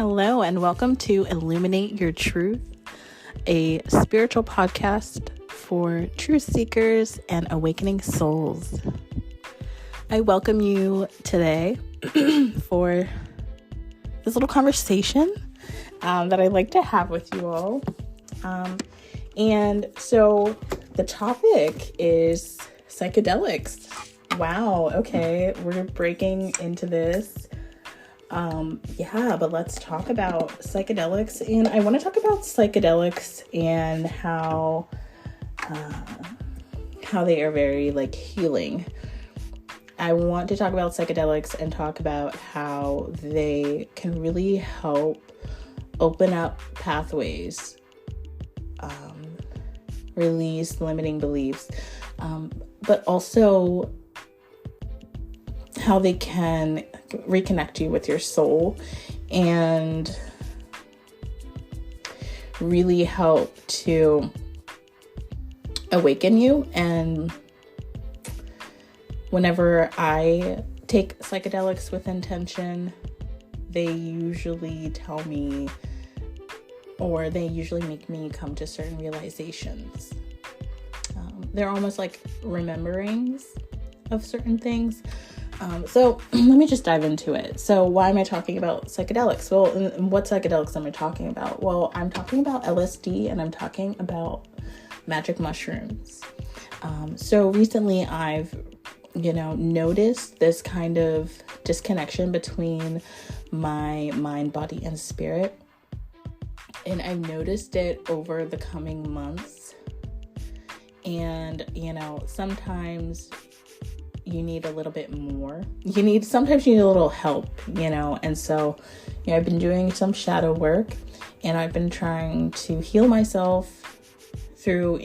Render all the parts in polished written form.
Hello, and welcome to Illuminate Your Truth, a spiritual podcast for truth seekers and awakening souls. I welcome you today for this little conversation that I like to have with you all. And so the topic is psychedelics. Wow, okay, we're breaking into this. But let's talk about psychedelics. And I want to talk about psychedelics and how they are very healing. I want to talk about psychedelics and talk about how they can really help open up pathways, release limiting beliefs, but also how they can reconnect you with your soul and really help to awaken you. And whenever I take psychedelics with intention, they usually tell me, or they usually make me come to certain realizations. They're almost like rememberings of certain things. So let me just dive into it. So why am I talking about psychedelics? Well, what psychedelics am I talking about? Well, I'm talking about LSD and I'm talking about magic mushrooms. So recently I've, noticed this kind of disconnection between my mind, body, and spirit. And I've noticed it over the coming months. And, sometimes you need a little bit more. Sometimes you need a little help, and so, I've been doing some shadow work and I've been trying to heal myself through,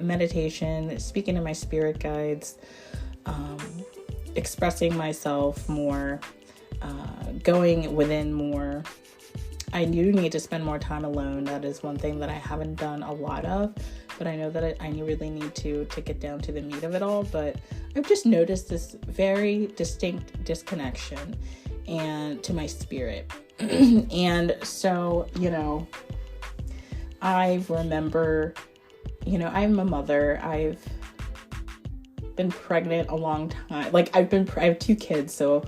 meditation, speaking to my spirit guides, expressing myself more, going within more. I do need to spend more time alone. That is one thing that I haven't done a lot of, but I know that I really need to get down to the meat of it all. But I've just noticed this very distinct disconnection and to my spirit. And so, I remember, I'm a mother. I've been pregnant a long time. I have 2 kids, so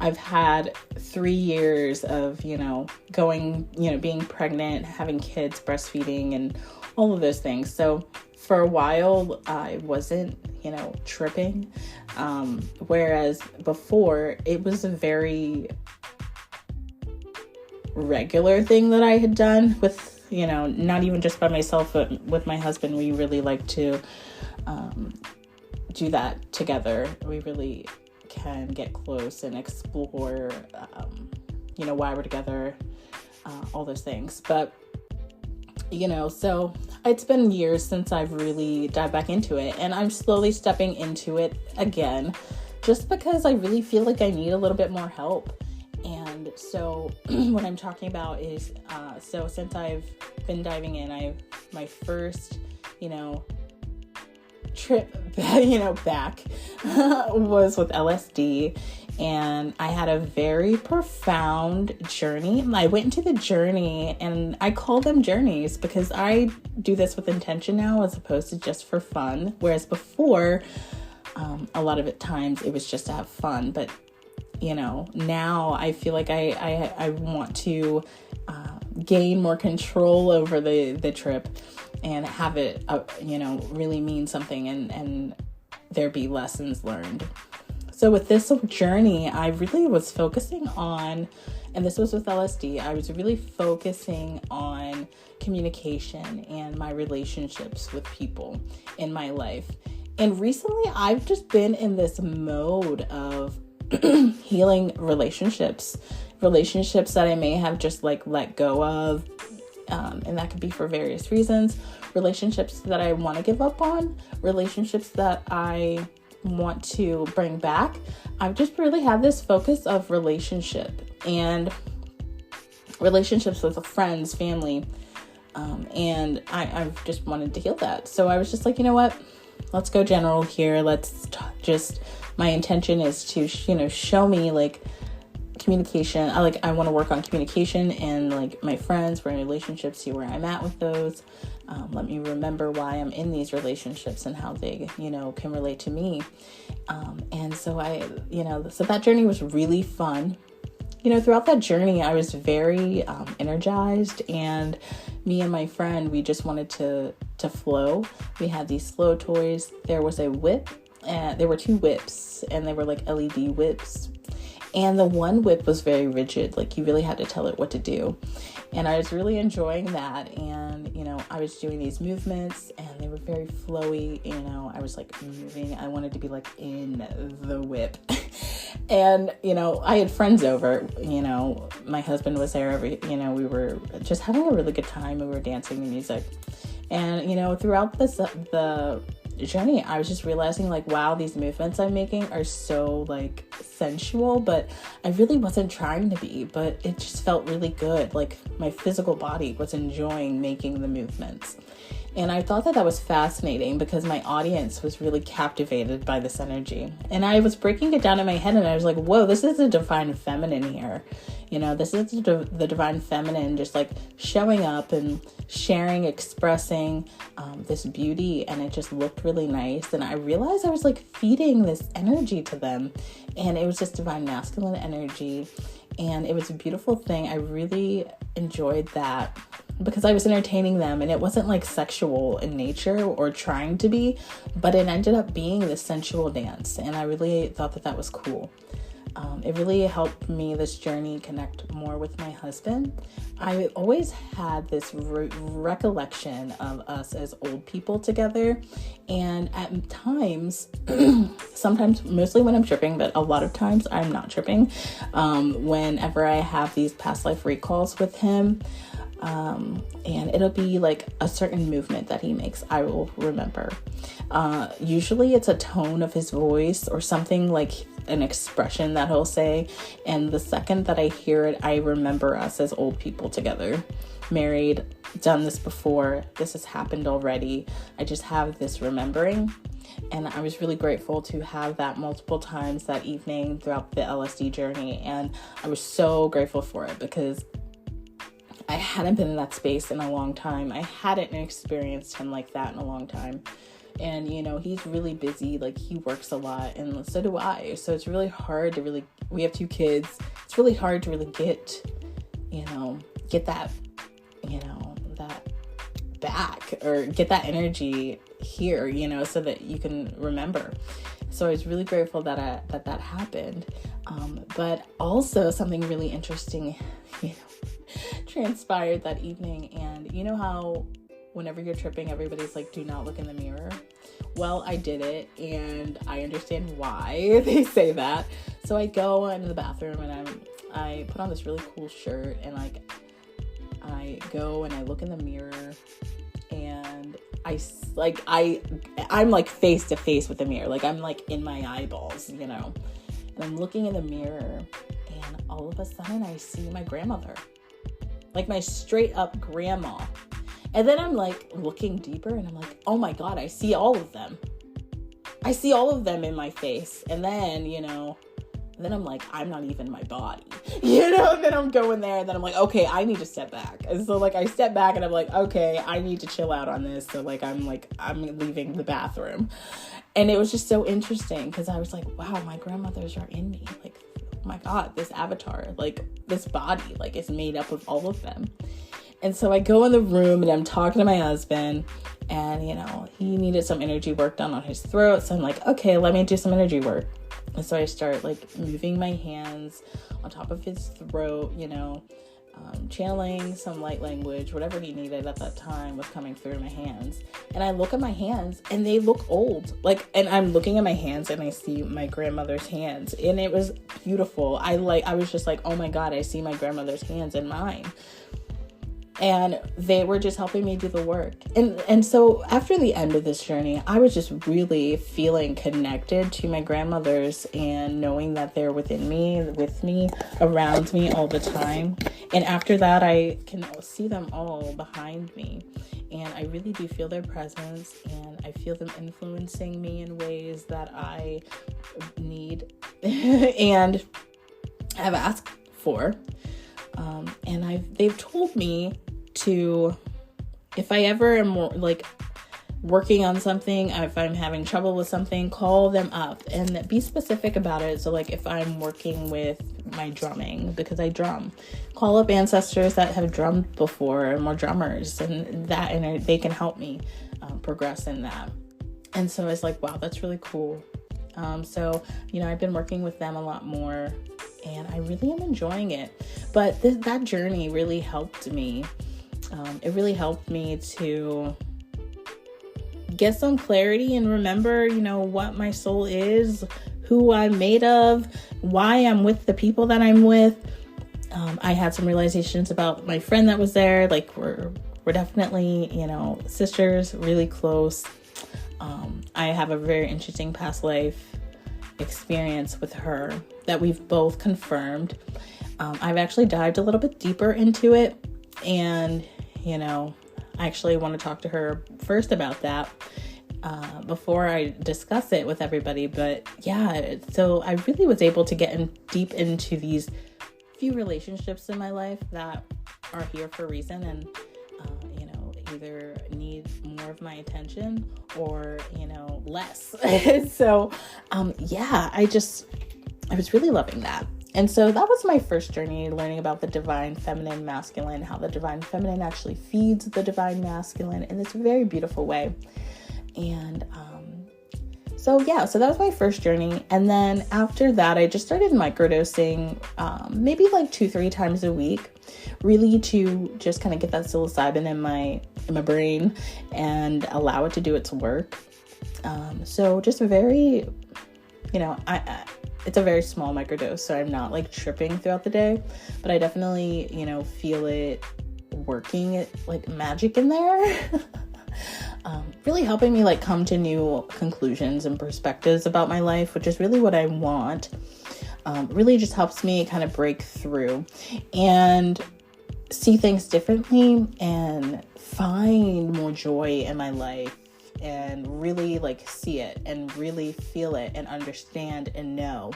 I've had 3 years of, being pregnant, having kids, breastfeeding, and all of those things. So for a while, I wasn't, tripping. Whereas before, it was a very regular thing that I had done with, not even just by myself, but with my husband. We really like to do that together. We really can get close and explore, why we're together, all those things. But, so it's been years since I've really dived back into it, and I'm slowly stepping into it again, just because I really feel like I need a little bit more help. And so what I'm talking about is, so since I've been diving in, my first, trip, back was with LSD, and I had a very profound journey. I went into the journey, and I call them journeys because I do this with intention now as opposed to just for fun. Whereas before, a lot of times it was just to have fun. But, now I feel like I want to gain more control over the trip and have it, really mean something and there be lessons learned. So with this journey, I really was focusing on, and this was with LSD, I was really focusing on communication and my relationships with people in my life. And recently, I've just been in this mode of healing relationships that I may have just let go of. And that could be for various reasons. Relationships that I want to give up on, relationships that I want to bring back. I've just really had this focus of relationship and relationships with friends, family. And I've just wanted to heal that. So I was just like, you know what? Let's go general here. My intention is to, show me communication. I want to work on communication and like my friends, my relationships, see where I'm at with those. Let me remember why I'm in these relationships and how they, can relate to me. And so so that journey was really fun. Throughout that journey, I was very energized, and me and my friend, we just wanted to flow. We had these flow toys. There was a whip, and there were 2 whips, and they were like LED whips. And the one whip was very rigid, like you really had to tell it what to do. And I was really enjoying that. And, I was doing these movements and they were very flowy. I was like moving. I wanted to be like in the whip. And, I had friends over, my husband was there. We were just having a really good time. We were dancing to music. And, throughout the journey, I was just realizing like, wow, these movements I'm making are so like sensual, but I really wasn't trying to be, but it just felt really good. Like my physical body was enjoying making the movements. And I thought that was fascinating because my audience was really captivated by this energy. And I was breaking it down in my head and I was like, whoa, this is the divine feminine here. This is the divine feminine just like showing up and sharing, expressing this beauty. And it just looked really nice. And I realized I was like feeding this energy to them. And it was just divine masculine energy. And it was a beautiful thing. I really enjoyed that, because I was entertaining them, and it wasn't like sexual in nature or trying to be, but it ended up being this sensual dance. And I really thought that was cool. It really helped me, this journey, connect more with my husband. I always had this recollection of us as old people together. And at times, sometimes, mostly when I'm tripping, but a lot of times I'm not tripping. Whenever I have these past life recalls with him, and it'll be like a certain movement that he makes, I will remember. Usually it's a tone of his voice or something, like an expression that he'll say. And the second that I hear it, I remember us as old people together, married, done this before. This has happened already. I just have this remembering. And I was really grateful to have that multiple times that evening throughout the LSD journey. And I was so grateful for it because I hadn't been in that space in a long time. I hadn't experienced him like that in a long time. And, he's really busy. Like, he works a lot, and so do I. So it's really hard to we have 2 kids. It's really hard to really get that, that back, or get that energy here, so that you can remember. So I was really grateful that that happened. But also something really interesting, transpired that evening. And you know how whenever you're tripping, everybody's like, do not look in the mirror? Well, I did it, and I understand why they say that. So I go into the bathroom and I put on this really cool shirt, and I go and I look in the mirror, and I'm like face to face with the mirror. Like, I'm like in my eyeballs, and I'm looking in the mirror, and all of a sudden I see my grandmother, like my straight up grandma. And then I'm like looking deeper, and I'm like, oh my God, I see all of them. I see all of them in my face. And then, then I'm like, I'm not even my body, and then I'm going there, and then I'm like, okay, I need to step back. And so like, I step back, and I'm like, okay, I need to chill out on this. So like, I'm leaving the bathroom. And it was just so interesting, because I was like, wow, my grandmothers are in me. Like, oh my God, this avatar, like this body, like is made up of all of them. And so I go in the room, and I'm talking to my husband, and, he needed some energy work done on his throat. So I'm like, okay, let me do some energy work. And so I start like moving my hands on top of his throat, channeling some light language, whatever he needed at that time was coming through my hands. And I look at my hands, and they look old. And I'm looking at my hands, and I see my grandmother's hands, and it was beautiful. I was just like, oh my God, I see my grandmother's hands in mine. And they were just helping me do the work. And so after the end of this journey, I was just really feeling connected to my grandmothers, and knowing that they're within me, with me, around me all the time. And after that, I can see them all behind me. And I really do feel their presence, and I feel them influencing me in ways that I need. And have asked for. And they've told me to, if I ever am more, like working on something, if I'm having trouble with something, call them up and be specific about it. So like if I'm working with my drumming, because I drum, call up ancestors that have drummed before and more drummers, and they can help me progress in that. And so it's like, wow, that's really cool. So, I've been working with them a lot more, and I really am enjoying it. But that journey really helped me. It really helped me to get some clarity and remember, what my soul is, who I'm made of, why I'm with the people that I'm with. I had some realizations about my friend that was there. Like we're definitely, sisters, really close. I have a very interesting past life experience with her that we've both confirmed. I've actually dived a little bit deeper into it, and, I actually want to talk to her first about that before I discuss it with everybody. But yeah, so I really was able to get deep into these few relationships in my life that are here for a reason, and either need more of my attention or less. So I was really loving that. And so that was my first journey, learning about the divine feminine, masculine, how the divine feminine actually feeds the divine masculine in this very beautiful way. And so that was my first journey. And then after that, I just started microdosing, maybe like 2-3 times a week, really to just kind of get that psilocybin in my brain and allow it to do its work. So just very, it's a very small microdose, so I'm not like tripping throughout the day, but I definitely, feel it working, like magic in there. Really helping me like come to new conclusions and perspectives about my life, which is really what I want. Really just helps me kind of break through and see things differently and find more joy in my life, and really like see it and really feel it and understand and know.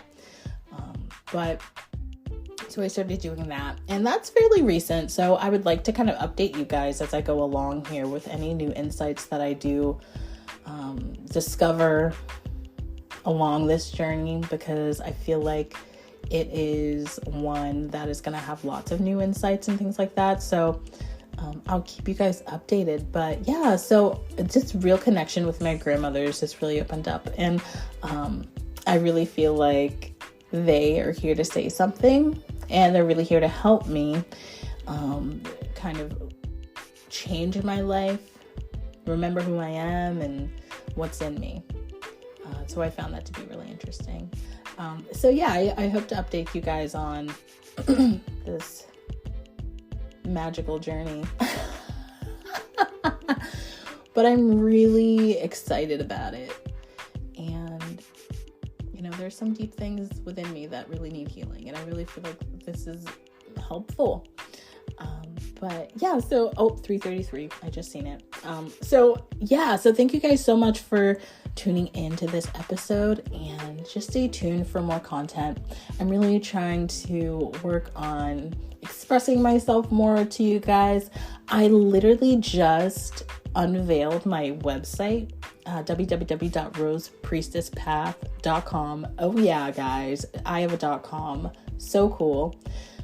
So I started doing that, and that's fairly recent. So I would like to kind of update you guys as I go along here with any new insights that I do discover along this journey, because I feel like it is one that is going to have lots of new insights and things like that. So I'll keep you guys updated. But yeah, so just real connection with my grandmothers has really opened up, and I really feel like they are here to say something, and they're really here to help me kind of change my life, remember who I am and what's in me. So I found that to be really interesting. I hope to update you guys on this magical journey. But I'm really excited about it. And, there's some deep things within me that really need healing. And I really feel like this is helpful. But yeah, so 3:33, I just seen it. So thank you guys so much for tuning into this episode, and just stay tuned for more content. I'm really trying to work on expressing myself more to you guys. I literally just unveiled my website, www.rosepriestesspath.com. Oh yeah, guys, I have a .com. So cool.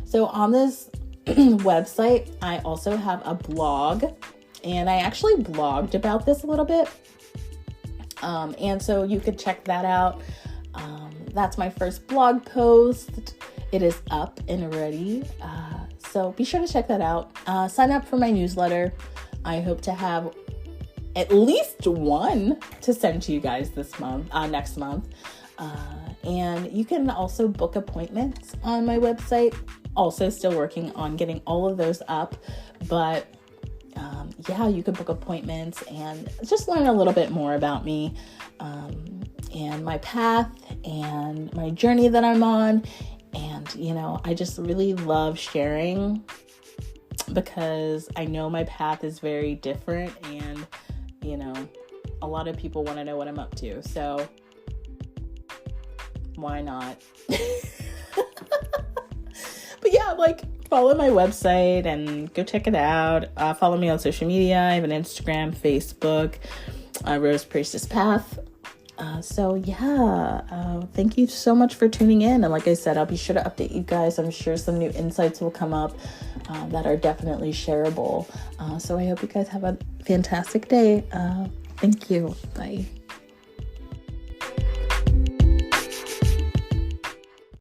So on this website, I also have a blog, and I actually blogged about this a little bit. And so you could check that out. That's my first blog post. It is up and ready. So be sure to check that out. Sign up for my newsletter. I hope to have at least one to send to you guys next month. And you can also book appointments on my website. Also still working on getting all of those up, but you can book appointments and just learn a little bit more about me, and my path and my journey that I'm on. And, I just really love sharing, because I know my path is very different, and, a lot of people want to know what I'm up to. So why not? yeah, like follow my website and go check it out. Follow me on social media. I have an Instagram, Facebook, Rose Priestess Path. Thank you so much for tuning in. And like I said, I'll be sure to update you guys. I'm sure some new insights will come up that are definitely shareable. So I hope you guys have a fantastic day. Thank you. Bye.